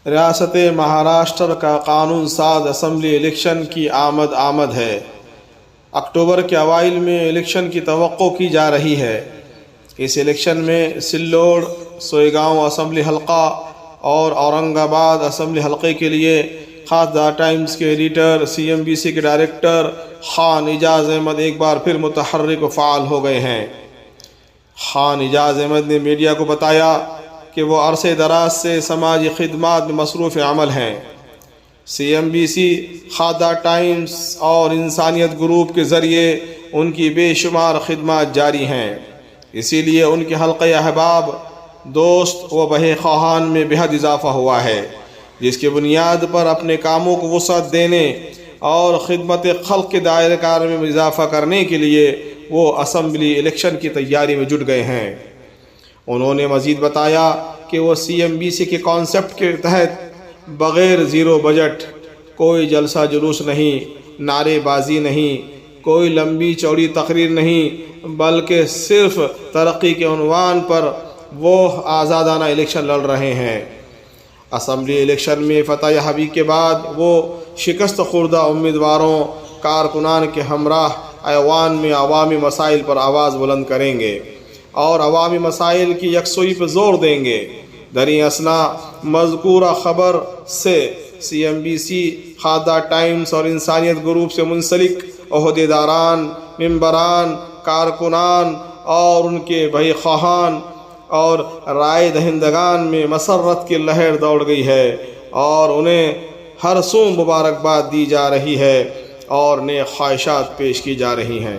ریاست مہاراشٹر کا قانون ساز اسمبلی الیکشن کی آمد ہے۔ اکتوبر کے اوائل میں الیکشن کی توقع کی جا رہی ہے۔ اس الیکشن میں سلوڑ، سوئیگاؤں اسمبلی حلقہ اور اورنگ آباد اسمبلی حلقے کے لیے خاص دا ٹائمز کے ایڈیٹر، CNBC کے ڈائریکٹر خان اعجاز احمد ایک بار پھر متحرک و فعال ہو گئے ہیں۔ خان اعجاز احمد نے میڈیا کو بتایا کہ وہ عرصے دراز سے سماجی خدمات میں مصروف عمل ہیں۔ CNBC، خادہ ٹائمز اور انسانیت گروپ کے ذریعے ان کی بے شمار خدمات جاری ہیں، اسی لیے ان کے حلقہ احباب، دوست و بہہ خواہان میں بہت اضافہ ہوا ہے، جس کی بنیاد پر اپنے کاموں کو وسعت دینے اور خدمت خلق کے دائرہ کار میں اضافہ کرنے کے لیے وہ اسمبلی الیکشن کی تیاری میں جٹ گئے ہیں۔ انہوں نے مزید بتایا کہ وہ CNBC کے کانسیپٹ کے تحت بغیر زیرو بجٹ کوئی جلسہ جلوس نہیں، نعرے بازی نہیں، کوئی لمبی چوڑی تقریر نہیں، بلکہ صرف ترقی کے عنوان پر وہ آزادانہ الیکشن لڑ رہے ہیں۔ اسمبلی الیکشن میں فتح یابی کے بعد وہ شکست خوردہ امیدواروں، کارکنان کے ہمراہ ایوان میں عوامی مسائل پر آواز بلند کریں گے اور عوامی مسائل کی یکسوئی پر زور دیں گے۔ دریں اثنا مذکورہ خبر سے CNBC، خادہ ٹائمز اور انسانیت گروپ سے منسلک عہدیداران، ممبران، کارکنان اور ان کے بھائی خواہان اور رائے دہندگان میں مسرت کی لہر دوڑ گئی ہے اور انہیں ہر سو مبارکباد دی جا رہی ہے اور نیک خواہشات پیش کی جا رہی ہیں۔